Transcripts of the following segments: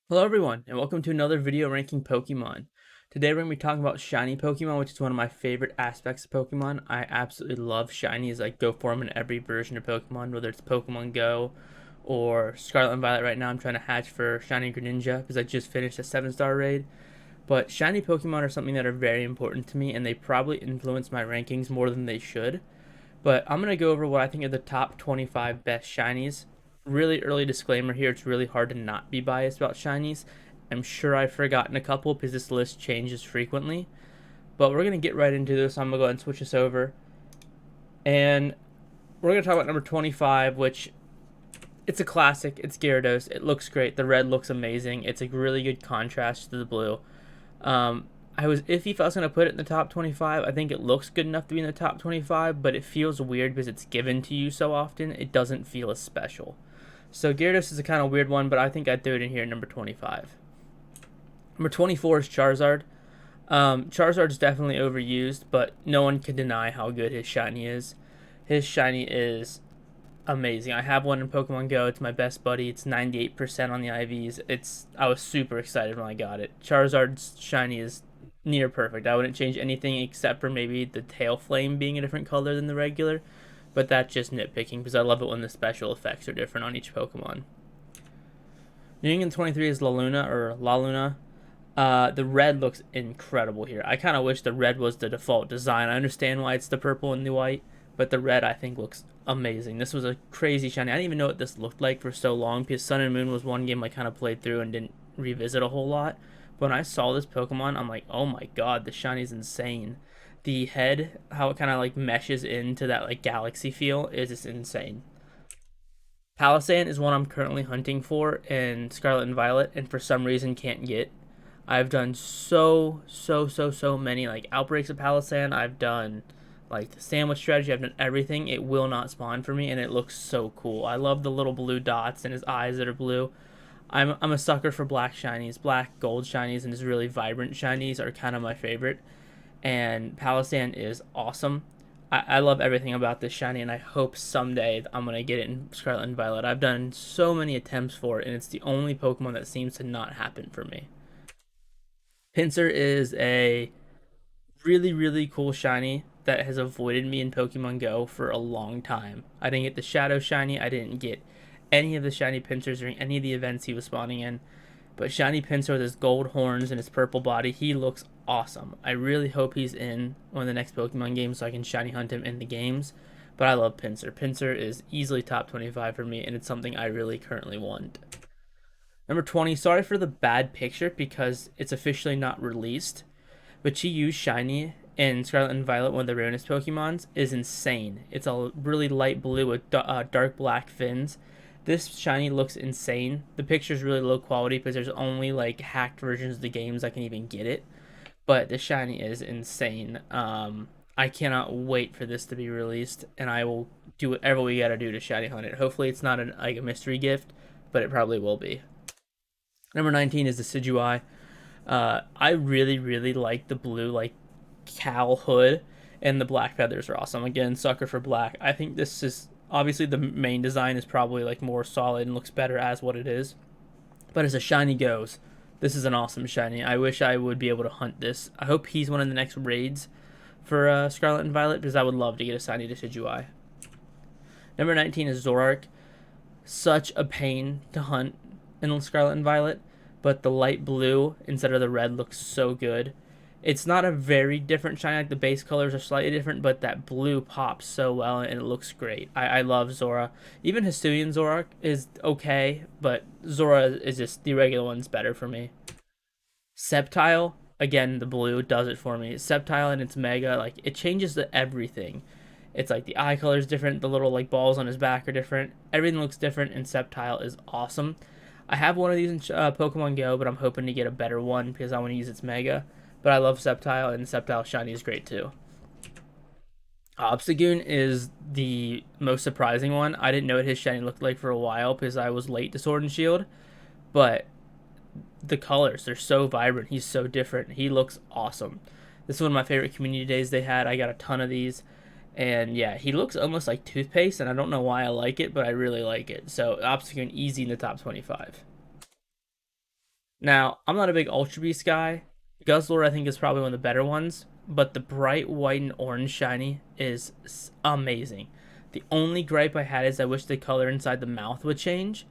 Hello everyone, and welcome to another video ranking Pokemon. Today we're going to be talking about shiny Pokemon, which is one of my favorite aspects of Pokemon. I absolutely love shinies. I go for them in every version of Pokemon, whether it's Pokemon Go or Scarlet and Violet. Right now I'm trying to hatch for Shiny Greninja because I just finished a 7-star raid. But shiny Pokemon are something that are very important to me, and they probably influence my rankings more than they should. But I'm going to go over what I think are the top 25 best shinies. Really early disclaimer here, it's really hard to not be biased about shinies. I'm sure I've forgotten a couple because this list changes frequently. But we're going to get right into this. I'm going to go ahead and switch this over. And we're going to talk about number 25, which it's a classic. It's Gyarados. It looks great. The red looks amazing. It's a really good contrast to the blue. Um, I was iffy if I was going to put it in the top 25. I think it looks good enough to be in the top 25, but it feels weird because it's given to you so often. It doesn't feel as special. So Gyarados is a kind of weird one, but I think I'd throw it in here at number 25. Number 24 is Charizard. Charizard's definitely overused, but no one can deny how good his shiny is. His shiny is amazing. I have one in Pokemon Go. It's my best buddy. It's 98% on the IVs. I was super excited when I got it. Charizard's shiny is near perfect. I wouldn't change anything except for maybe the tail flame being a different color than the regular, but that's just nitpicking because I love it when the special effects are different on each Pokemon. New England 23 is La Luna or La Luna. The red looks incredible here. I kind of wish the red was the default design. I understand why it's the purple and the white, but the red I think looks amazing. This was a crazy shiny. I didn't even know what this looked like for so long because Sun and Moon was one game I kind of played through and didn't revisit a whole lot. But when I saw this Pokemon, I'm like, oh my god, the shiny's insane. The head, how it kind of like meshes into that like galaxy feel is just insane. Palisand is one I'm currently hunting for in Scarlet and Violet, and for some reason can't get. I've done so many like outbreaks of Palisand. I've done like the sandwich strategy. I've done everything. It will not spawn for me, and it looks so cool. I love the little blue dots and his eyes that are blue. I'm a sucker for black shinies, black gold shinies, and his really vibrant shinies are kind of my favorite. And Palisand is awesome. I love everything about this shiny, and I hope someday I'm gonna get it in Scarlet and Violet. I've done so many attempts for it, and it's the only Pokemon that seems to not happen for me. Pinsir is a really cool shiny that has avoided me in Pokemon Go for a long time. I didn't get the Shadow shiny. I didn't get any of the shiny Pinsirs during any of the events he was spawning in. But shiny Pinsir with his gold horns and his purple body, he looks awesome. I really hope he's in one of the next Pokemon games so I can shiny hunt him in the games. But I love Pinsir. Pinsir is easily top 25 for me, and it's something I really currently want. Number 20, sorry for the bad picture because it's officially not released, but Chi shiny in Scarlet and Violet, one of the rarest Pokemons, is insane. It's a really light blue with dark black fins. This shiny looks insane. The picture is really low quality because there's only like hacked versions of the games I can even get it. But the shiny is insane. I cannot wait for this to be released, and I will do whatever we gotta do to shiny hunt it. Hopefully, it's not like a mystery gift, but it probably will be. Number 19 is the Decidueye. I really like the blue like cowl hood, and the black feathers are awesome. Again, sucker for black. I think this is obviously the main design is probably like more solid and looks better as what it is. But as a shiny goes, this is an awesome shiny. I wish I would be able to hunt this. I hope he's one of the next raids for Scarlet and Violet because I would love to get a shiny Decidueye. Number 19 is Zoroark. Such a pain to hunt in Scarlet and Violet, but the light blue instead of the red looks so good. It's not a very different shiny, like the base colors are slightly different, but that blue pops so well and it looks great. I love Zora. Even Hisuian Zoroark is okay, but Zora is just the regular one's better for me. Sceptile, again, the blue does it for me. Sceptile and its mega, like it changes the everything. It's like the eye color is different, the little like balls on his back are different. Everything looks different, and Sceptile is awesome. I have one of these in Pokemon Go, but I'm hoping to get a better one because I want to use its Mega. But I love Sceptile, and Sceptile Shiny is great too. Obstagoon is the most surprising one. I didn't know what his shiny looked like for a while because I was late to Sword and Shield. But the colors, they're so vibrant. He's so different. He looks awesome. This is one of my favorite community days they had. I got a ton of these. And yeah, he looks almost like toothpaste, and I don't know why I like it, but I really like it. So Obstagoon easy in the top 25. Now, I'm not a big Ultra Beast guy. Guzzler, I think, is probably one of the better ones, but the bright white and orange shiny is amazing. The only gripe I had is I wish the color inside the mouth would change.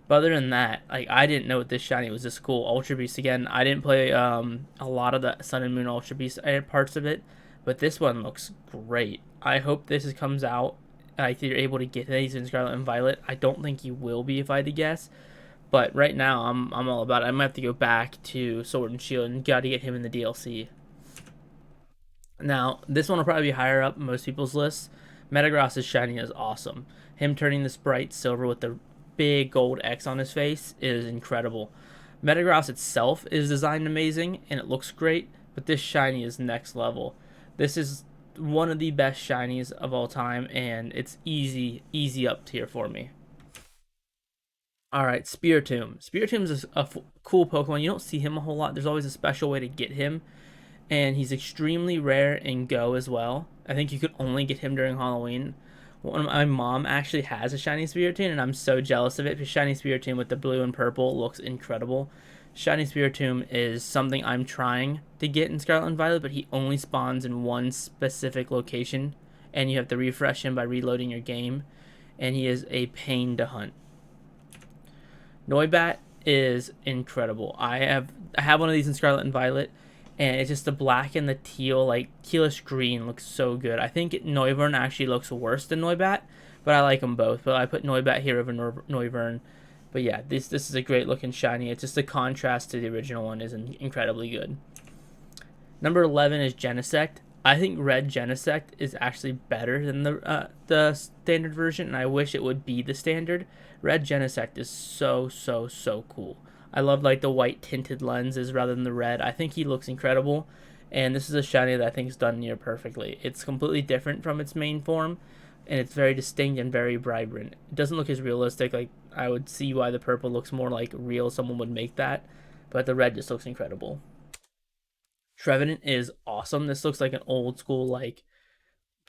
But other than that, like I didn't know this shiny was this cool. Ultra Beast again. I didn't play a lot of the Sun and Moon Ultra Beast parts of it, but this one looks great. I hope this comes out. You're able to get these in Scarlet and Violet. I don't think you will be if I had to guess. But right now, I'm all about it. I might have to go back to Sword and Shield and gotta get him in the DLC. Now, this one will probably be higher up in most people's lists. Metagross's shiny is awesome. Him turning this bright silver with the big gold X on his face is incredible. Metagross itself is designed amazing and it looks great, but this shiny is next level. This is one of the best shinies of all time, and it's easy up tier for me. All right, Spiritomb. Spiritomb is a cool Pokemon. You don't see him a whole lot. There's always a special way to get him, and he's extremely rare in Go as well. I think you could only get him during Halloween. My mom actually has a shiny Spiritomb, and I'm so jealous of it because shiny Spiritomb with the blue and purple looks incredible. Shiny Spiritomb is something I'm trying to get in Scarlet and Violet, but he only spawns in one specific location, and you have to refresh him by reloading your game, and he is a pain to hunt. Noibat is incredible. I have one of these in Scarlet and Violet, and it's just the black and the teal, like tealish green, looks so good. I think Noivern actually looks worse than Noibat, but I like them both. But I put Noibat here over Noivern. But yeah, this is a great looking shiny. It's just the contrast to the original one is incredibly good. Number 11 is Genesect. I think Red Genesect is actually better than the standard version, and I wish it would be the standard. Red Genesect is so cool. I love like the white tinted lenses rather than the red. I think he looks incredible, and this is a shiny that I think is done near perfectly. It's completely different from its main form, and it's very distinct and very vibrant. It doesn't look as realistic. Like I would see why the purple looks more like real. Someone would make that, but the red just looks incredible. Trevenant is awesome. This looks like an old school like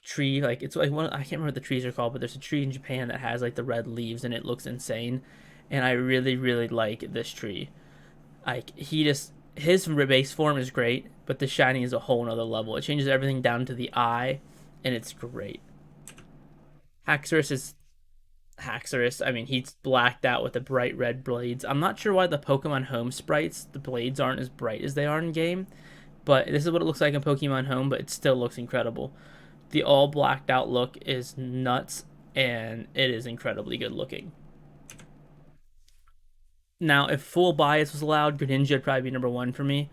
tree. Like it's like one. I can't remember what the trees are called, but there's a tree in Japan that has like the red leaves and it looks insane. And I really like this tree. Like his base form is great, but the shiny is a whole nother level. It changes everything down to the eye, and it's great. Haxorus is Haxorus. I mean, he's blacked out with the bright red blades. I'm not sure why the Pokemon Home sprites, the blades aren't as bright as they are in game, but this is what it looks like in Pokemon Home, but it still looks incredible. The all blacked out look is nuts, and it is incredibly good looking. Now, if full bias was allowed, Greninja would probably be number 1 for me.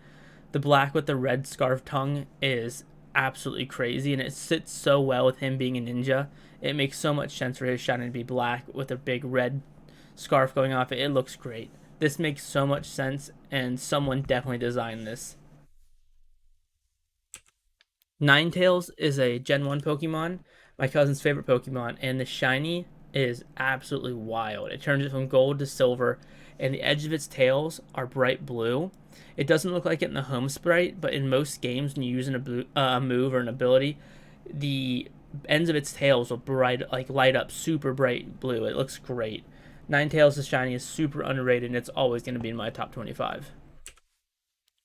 The black with the red scarf tongue is absolutely crazy, and it sits so well with him being a ninja. It makes so much sense for his shiny to be black with a big red scarf going off it. It looks great. This makes so much sense, and someone definitely designed this. Ninetales is a Gen 1 Pokemon, my cousin's favorite Pokemon, and the shiny is absolutely wild. It turns it from gold to silver, and the edge of its tails are bright blue. It doesn't look like it in the home sprite, but in most games when you're using a move or an ability, the ends of its tails will light up super bright blue. It looks great. Ninetales' shiny is super underrated, and it's always going to be in my top 25.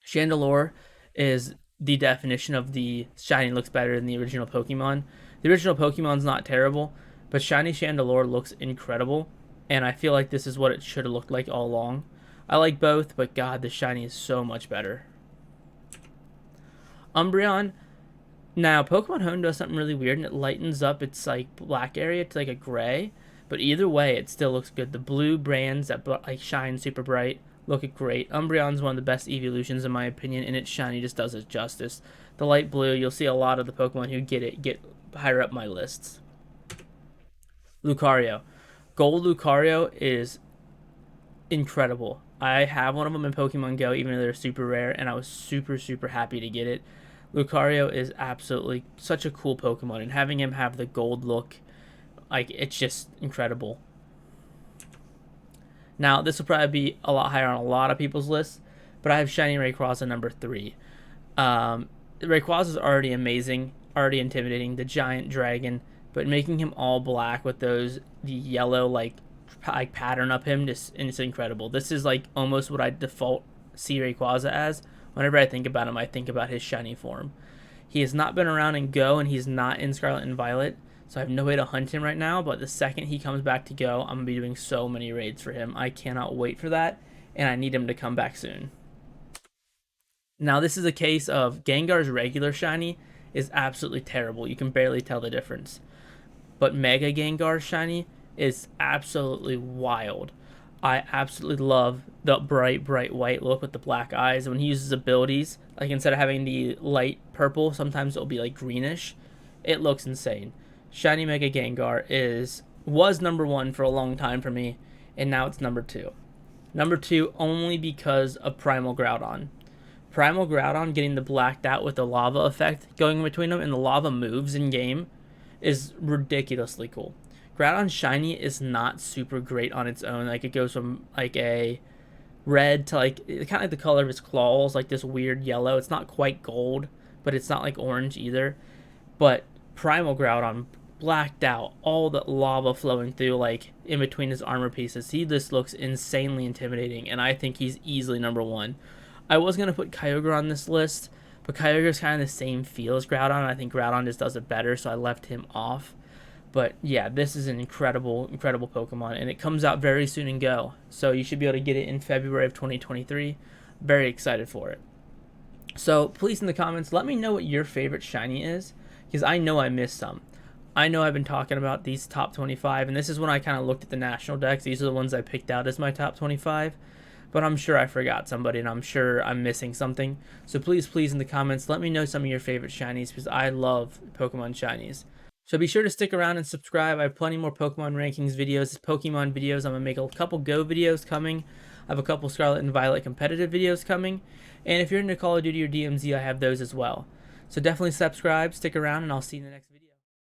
Chandelure is the definition of the shiny looks better than the original Pokemon. The original Pokemon's not terrible, but shiny Chandelure looks incredible, and I feel like this is what it should have looked like all along. I like both, but god, the shiny is so much better. Umbreon. Now, Pokemon Home does something really weird, and it lightens up its like black area to like a gray, but either way, it still looks good. The blue brands that like shine super bright look great. Umbreon's one of the best evolutions in my opinion, and its shiny just does it justice. The light blue, you'll see a lot of the Pokemon who get higher up my lists. Lucario. Gold Lucario is incredible. I have one of them in Pokemon Go, even though they're super rare, and I was super happy to get it. Lucario is absolutely such a cool Pokemon, and having him have the gold look, like, it's just incredible. Now, this will probably be a lot higher on a lot of people's lists, but I have Shiny Rayquaza number 3. Rayquaza is already amazing, already intimidating, the giant dragon, but making him all black with the yellow like pattern up him, it's incredible. This is like almost what I default see Rayquaza as, whenever I think about him, I think about his shiny form. He has not been around in Go, and he's not in Scarlet and Violet, so I have no way to hunt him right now, but the second he comes back to Go, I'm going to be doing so many raids for him. I cannot wait for that, and I need him to come back soon. Now, this is a case of Gengar's regular shiny is absolutely terrible. You can barely tell the difference. But Mega Gengar's shiny is absolutely wild. I absolutely love the bright white look with the black eyes. When he uses abilities, like instead of having the light purple, sometimes it'll be like greenish. It looks insane. Shiny Mega Gengar was number 1 for a long time for me, and now it's number 2. Number 2 only because of Primal Groudon. Primal Groudon getting the blacked out with the lava effect going between them, and the lava moves in game is ridiculously cool. Groudon shiny is not super great on its own. Like, it goes from like a red to like kind of like the color of his claws, like this weird yellow. It's not quite gold, but it's not like orange either. But Primal Groudon blacked out, all the lava flowing through like in between his armor pieces. He just looks insanely intimidating, and I think he's easily number 1. I was going to put Kyogre on this list, but Kyogre's kind of the same feel as Groudon. I think Groudon just does it better, so I left him off. But yeah, this is an incredible Pokemon, and it comes out very soon in Go. So you should be able to get it in February of 2023. Very excited for it. So please in the comments, let me know what your favorite shiny is, because I know I missed some. I know I've been talking about these top 25, and this is when I kind of looked at the national decks. These are the ones I picked out as my top 25. But I'm sure I forgot somebody, and I'm sure I'm missing something. So please in the comments, let me know some of your favorite shinies, because I love Pokemon shinies. So be sure to stick around and subscribe. I have plenty more Pokemon rankings videos, Pokemon videos. I'm going to make a couple Go videos coming. I have a couple Scarlet and Violet competitive videos coming. And if you're into Call of Duty or DMZ, I have those as well. So definitely subscribe, stick around, and I'll see you in the next video.